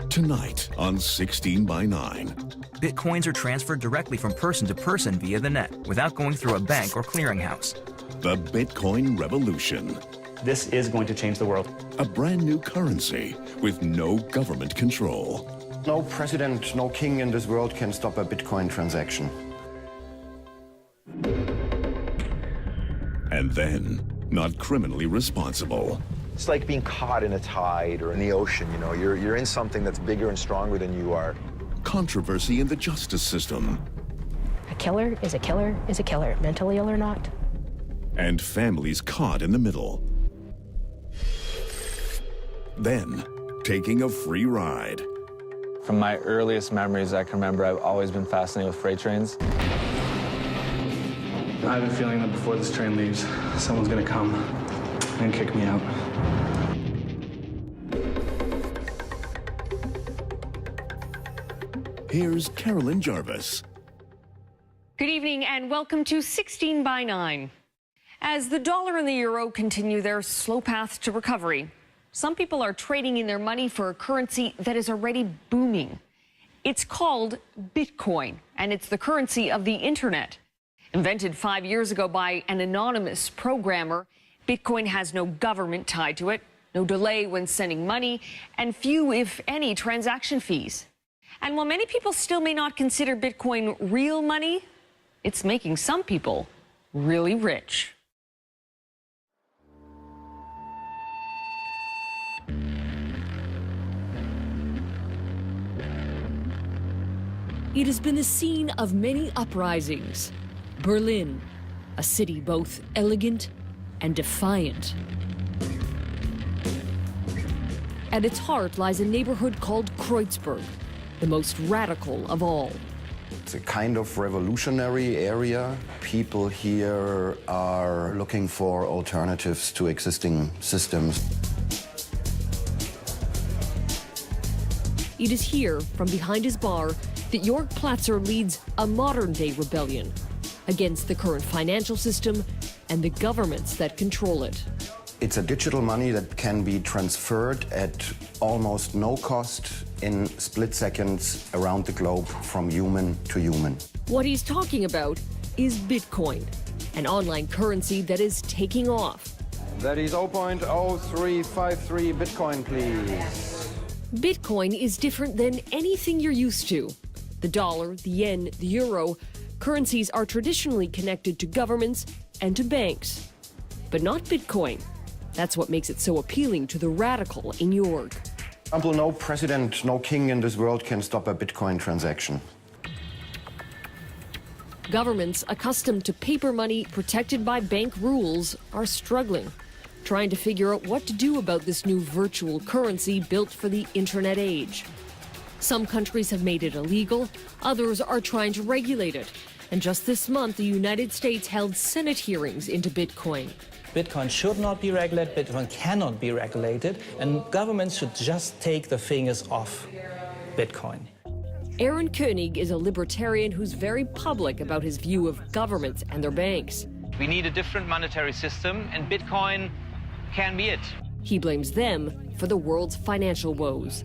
Tonight on 16 by 9. Bitcoins are transferred directly from person to person via the net without going through a bank or clearinghouse. The Bitcoin revolution. This is going to change the world. A brand new currency with no government control. No president, no king in this world can stop a Bitcoin transaction. And then, not criminally responsible. It's like being caught in a tide or in the ocean, you know. You're in something that's bigger and stronger than you are. Controversy in the justice system. A killer is a killer is a killer, mentally ill or not. And families caught in the middle. Then, taking a free ride. From my earliest memories I can remember, I've always been fascinated with freight trains. I have a feeling that before this train leaves, someone's gonna come and kick me out. Here's Carolyn Jarvis. Good evening and welcome to 16 by 9. As the dollar and the euro continue their slow path to recovery, some people are trading in their money for a currency that is already booming. It's called Bitcoin, and it's the currency of the internet. Invented 5 years ago by an anonymous programmer, Bitcoin has no government tied to it, no delay when sending money, and few, if any, transaction fees. And while many people still may not consider Bitcoin real money, it's making some people really rich. It has been the scene of many uprisings. Berlin, a city both elegant and defiant. At its heart lies a neighborhood called Kreuzberg, the most radical of all. It's a kind of revolutionary area. People here are looking for alternatives to existing systems. It is here, from behind his bar, that Jörg Platzer leads a modern-day rebellion against the current financial system and the governments that control it. It's a digital money that can be transferred at almost no cost in split seconds around the globe from human to human. What he's talking about is Bitcoin, an online currency that is taking off. That is 0.0353 Bitcoin, please. Bitcoin is different than anything you're used to. The dollar, the yen, the euro, currencies are traditionally connected to governments and to banks. But not Bitcoin. That's what makes it so appealing to the radical in Jörg. For example, no president, no king in this world can stop a Bitcoin transaction. Governments accustomed to paper money protected by bank rules are struggling, trying to figure out what to do about this new virtual currency built for the internet age. Some countries have made it illegal, others are trying to regulate it. And just this month, the United States held Senate hearings into Bitcoin. Bitcoin should not be regulated, Bitcoin cannot be regulated, and governments should just take the fingers off Bitcoin. Aaron Koenig is a libertarian who's very public about his view of governments and their banks. We need a different monetary system, and Bitcoin can be it. He blames them for the world's financial woes.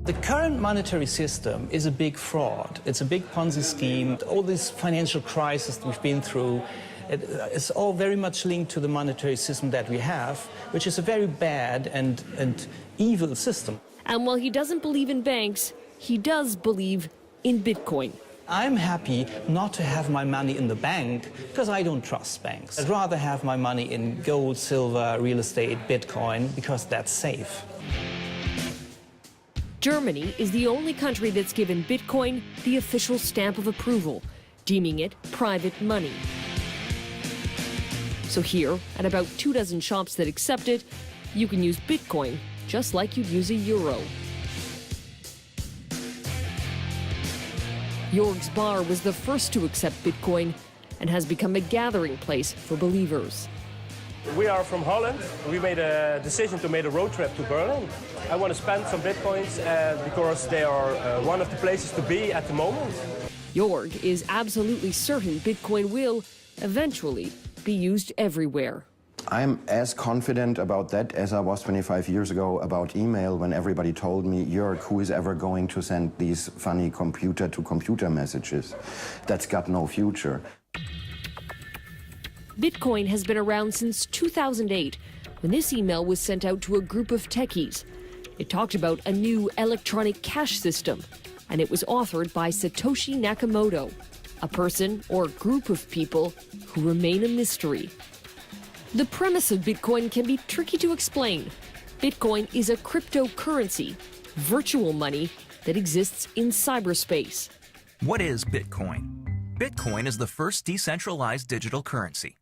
The current monetary system is a big fraud. It's a big Ponzi scheme. All this financial crisis we've been through, it's all very much linked to the monetary system that we have, which is a very bad and evil system. And while he doesn't believe in banks, he does believe in Bitcoin. I'm happy not to have my money in the bank because I don't trust banks. I'd rather have my money in gold, silver, real estate, Bitcoin, because that's safe. Germany is the only country that's given Bitcoin the official stamp of approval, deeming it private money. So here, at about 24 shops that accept it, you can use Bitcoin just like you'd use a euro. Jörg's bar was the first to accept Bitcoin and has become a gathering place for believers. We are from Holland. We made a decision to make a road trip to Berlin. I want to spend some Bitcoins because they are one of the places to be at the moment. Jörg is absolutely certain Bitcoin will eventually be used everywhere. I'm as confident about that as I was 25 years ago about email, when everybody told me, Jörg, who is ever going to send these funny computer-to-computer messages? That's got no future. Bitcoin has been around since 2008, when this email was sent out to a group of techies. It talked about a new electronic cash system, and it was authored by Satoshi Nakamoto, a person or group of people who remain a mystery. The premise of Bitcoin can be tricky to explain. Bitcoin is a cryptocurrency, virtual money that exists in cyberspace. What is Bitcoin? Bitcoin is the first decentralized digital currency.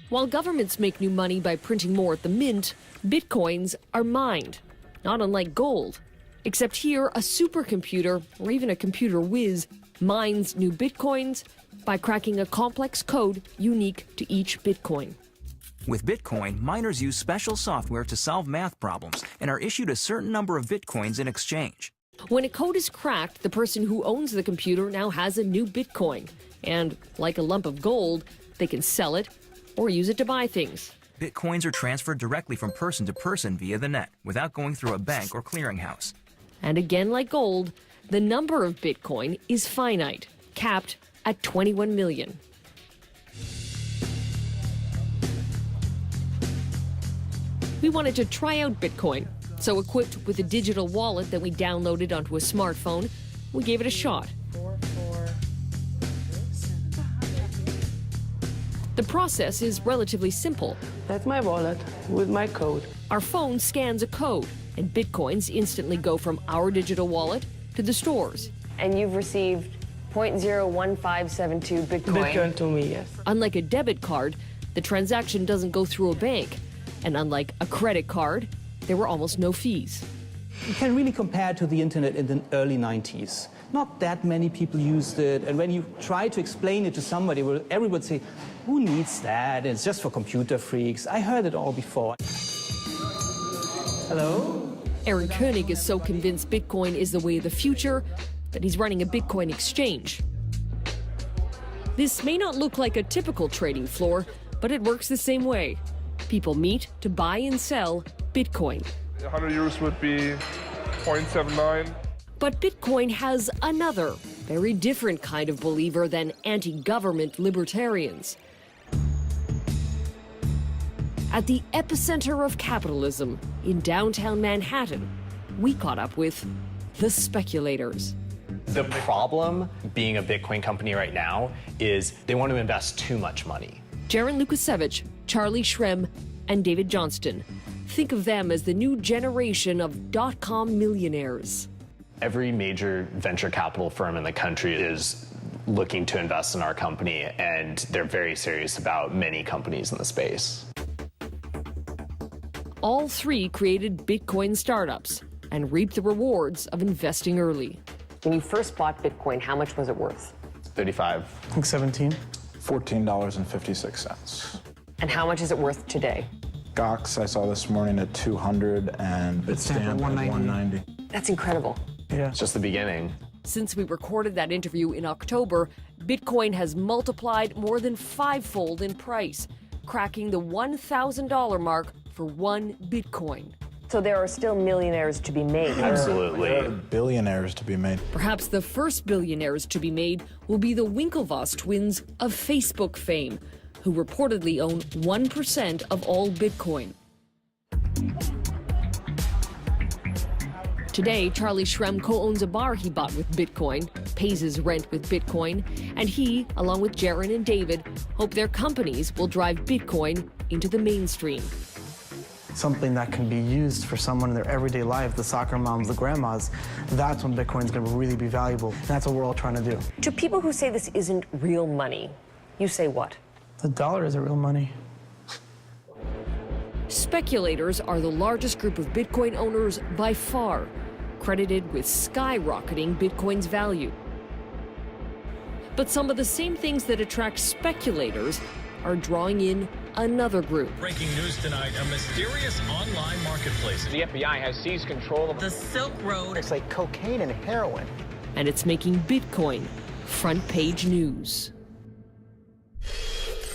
While governments make new money by printing more at the mint, Bitcoins are mined, not unlike gold. Except here, a supercomputer, or even a computer whiz, mines new Bitcoins by cracking a complex code unique to each Bitcoin. With Bitcoin, miners use special software to solve math problems and are issued a certain number of Bitcoins in exchange. When a code is cracked, the person who owns the computer now has a new Bitcoin. And, like a lump of gold, they can sell it or use it to buy things. Bitcoins are transferred directly from person to person via the net, without going through a bank or clearinghouse. And again, like gold, the number of Bitcoin is finite, capped at 21 million. We wanted to try out Bitcoin, so equipped with a digital wallet that we downloaded onto a smartphone, we gave it a shot. The process is relatively simple. That's my wallet with my code. Our phone scans a code, and Bitcoins instantly go from our digital wallet to the stores. And you've received 0.01572 Bitcoin. Bitcoin to me, yes. Unlike a debit card, the transaction doesn't go through a bank. And unlike a credit card, there were almost no fees. You can really compare to the internet in the early 90s. Not that many people used it, and when you try to explain it to somebody, everybody would say, who needs that? It's just for computer freaks. I heard it all before. Hello? Aaron Koenig is so convinced Bitcoin is the way of the future that he's running a Bitcoin exchange. This may not look like a typical trading floor, but it works the same way. People meet to buy and sell Bitcoin. 100 euros would be 0.79. But Bitcoin has another, very different kind of believer than anti-government libertarians. At the epicenter of capitalism in downtown Manhattan, we caught up with the speculators. The problem being a Bitcoin company right now is they want to invest too much money. Jaron Lukasiewicz, Charlie Shrem, and David Johnston. Think of them as the new generation of dot-com millionaires. Every major venture capital firm in the country is looking to invest in our company, and they're very serious about many companies in the space. All three created Bitcoin startups and reaped the rewards of investing early. When you first bought Bitcoin, how much was it worth? 35. I think 17. $14.56. And how much is it worth today? Gox I saw this morning at 200 and Bitstamp at 190. That's incredible. Yeah. It's just the beginning. Since we recorded that interview in October, Bitcoin has multiplied more than fivefold in price, cracking the $1,000 mark for one Bitcoin. So there are still millionaires to be made. Absolutely. There are billionaires to be made. Perhaps the first billionaires to be made will be the Winklevoss twins of Facebook fame, who reportedly own 1% of all Bitcoin. Today, Charlie Shrem co-owns a bar he bought with Bitcoin, pays his rent with Bitcoin, and he, along with Jaron and David, hope their companies will drive Bitcoin into the mainstream. Something that can be used for someone in their everyday life, the soccer moms, the grandmas, that's when Bitcoin's going to really be valuable. And that's what we're all trying to do. To people who say this isn't real money, you say what? The dollar isn't real money. Speculators are the largest group of Bitcoin owners by far, credited with skyrocketing Bitcoin's value. But some of the same things that attract speculators are drawing in another group. Breaking news tonight, a mysterious online marketplace. The FBI has seized control of the Silk Road. It's like cocaine and heroin. And it's making Bitcoin front page news.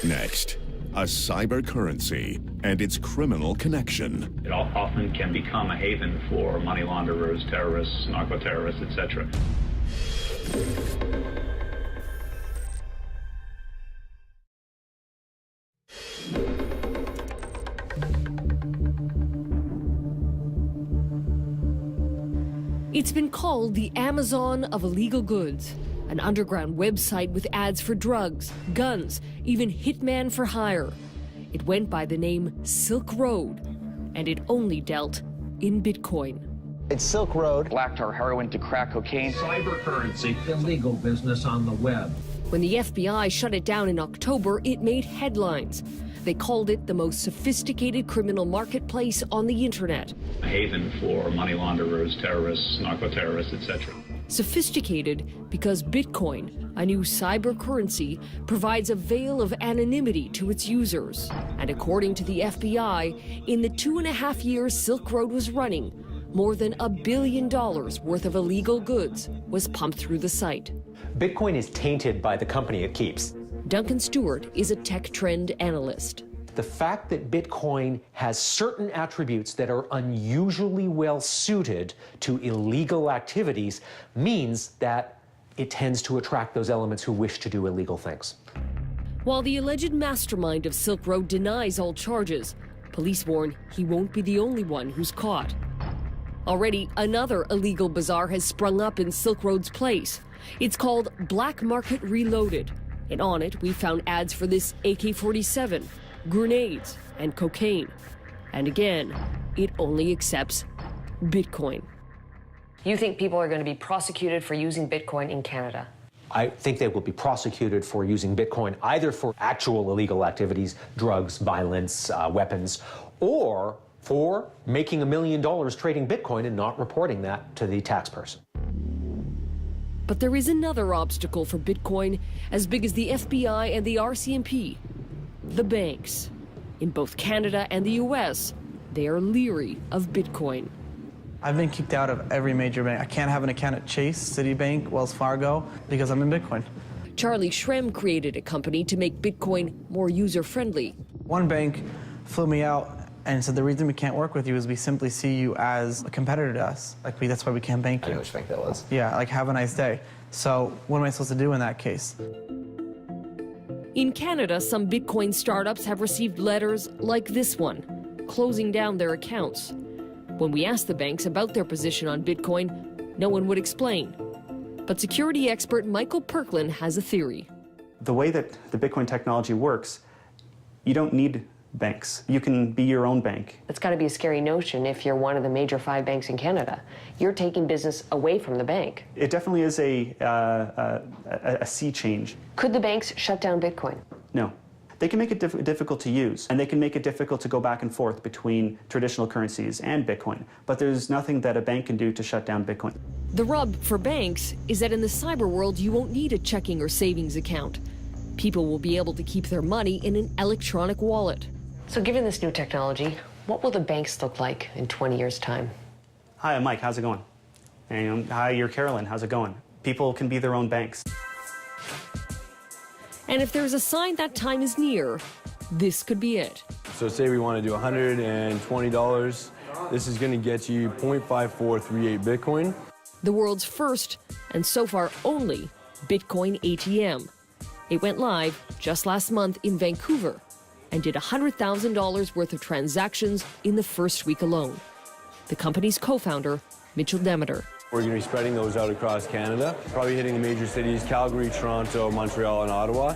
Next, a cyber currency and its criminal connection. It often can become a haven for money launderers, terrorists, narco-terrorists, etc. It's been called the Amazon of illegal goods, an underground website with ads for drugs, guns, even hitman for hire. It went by the name Silk Road, and it only dealt in Bitcoin. It's Silk Road. Black tar heroin to crack cocaine. Cybercurrency, illegal business on the web. When the FBI shut it down in October, it made headlines. They called it the most sophisticated criminal marketplace on the internet. A haven for money launderers, terrorists, narco-terrorists, etc. Sophisticated because Bitcoin, a new cyber currency, provides a veil of anonymity to its users. And according to the FBI, in the 2.5 years Silk Road was running, more than $1 billion worth of illegal goods was pumped through the site. Bitcoin is tainted by the company it keeps. Duncan Stewart is a tech trend analyst. The fact that Bitcoin has certain attributes that are unusually well suited to illegal activities means that it tends to attract those elements who wish to do illegal things. While the alleged mastermind of Silk Road denies all charges, police warn he won't be the only one who's caught. Already, another illegal bazaar has sprung up in Silk Road's place. It's called Black Market Reloaded, and on it we found ads for this AK-47, grenades, and cocaine. And again, it only accepts Bitcoin. You think people are going to be prosecuted for using Bitcoin in Canada? I think they will be prosecuted for using Bitcoin either for actual illegal activities, drugs, violence, weapons, or for making $1 million trading Bitcoin and not reporting that to the tax person. But there is another obstacle for Bitcoin as big as the FBI and the RCMP. The banks. In both Canada and the US, they are leery of Bitcoin. I've been kicked out of every major bank. I can't have an account at Chase, Citibank, Wells Fargo, because I'm in Bitcoin. Charlie Shrem created a company to make Bitcoin more user-friendly. One bank flew me out and said the reason we can't work with you is we simply see you as a competitor to us. That's why we can't bank you. I know which bank that was. Yeah, have a nice day. So what am I supposed to do in that case? In Canada, some Bitcoin startups have received letters like this one, closing down their accounts. When we asked the banks about their position on Bitcoin, no one would explain. But security expert Michael Perklin has a theory. The way that the Bitcoin technology works, you don't need banks. You can be your own bank. It's got to be a scary notion if you're one of the major 5 banks in Canada. You're taking business away from the bank. It definitely is a sea change. Could the banks shut down Bitcoin? No. They can make it difficult to use, and they can make it difficult to go back and forth between traditional currencies and Bitcoin. But there's nothing that a bank can do to shut down Bitcoin. The rub for banks is that in the cyber world, you won't need a checking or savings account. People will be able to keep their money in an electronic wallet. So given this new technology, what will the banks look like in 20 years' time? Hi, I'm Mike. How's it going? And, hi, you're Carolyn. How's it going? People can be their own banks. And if there's a sign that time is near, this could be it. So say we want to do $120. This is going to get you 0.5438 Bitcoin. The world's first, and so far only, Bitcoin ATM. It went live just last month in Vancouver and did $100,000 worth of transactions in the first week alone. The company's co-founder, Mitchell Demeter. We're going to be spreading those out across Canada, probably hitting the major cities, Calgary, Toronto, Montreal, and Ottawa.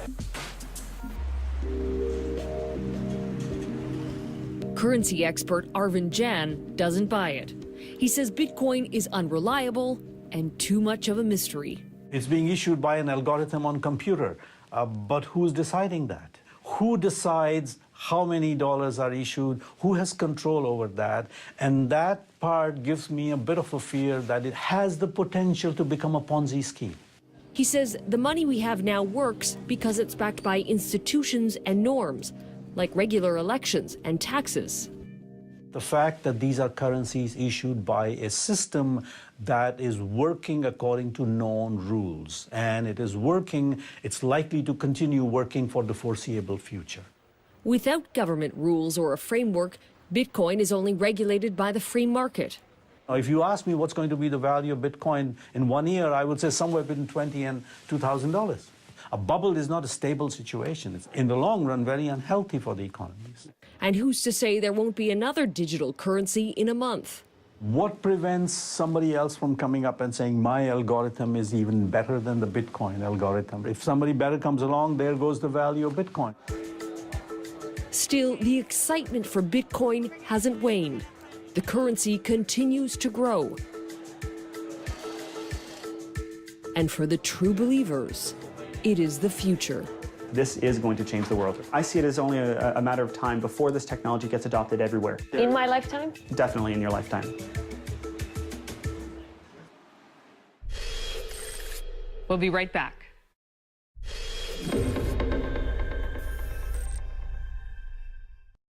Currency expert Arvind Jan doesn't buy it. He says Bitcoin is unreliable and too much of a mystery. It's being issued by an algorithm on computer, but who's deciding that? Who decides how many dollars are issued? Who has control over that? And that part gives me a bit of a fear that it has the potential to become a Ponzi scheme. He says the money we have now works because it's backed by institutions and norms, like regular elections and taxes. The fact that these are currencies issued by a system that is working according to known rules, and it is working, it's likely to continue working for the foreseeable future. Without government rules or a framework, Bitcoin is only regulated by the free market. If you ask me what's going to be the value of Bitcoin in 1 year, I would say somewhere between $20,000 and $2,000. A bubble is not a stable situation. It's, in the long run, very unhealthy for the economies. And who's to say there won't be another digital currency in a month? What prevents somebody else from coming up and saying, my algorithm is even better than the Bitcoin algorithm? If somebody better comes along, there goes the value of Bitcoin. Still, the excitement for Bitcoin hasn't waned. The currency continues to grow. And for the true believers, it is the future. This is going to change the world. I see it as only a matter of time before this technology gets adopted everywhere. In my lifetime? Definitely in your lifetime. We'll be right back.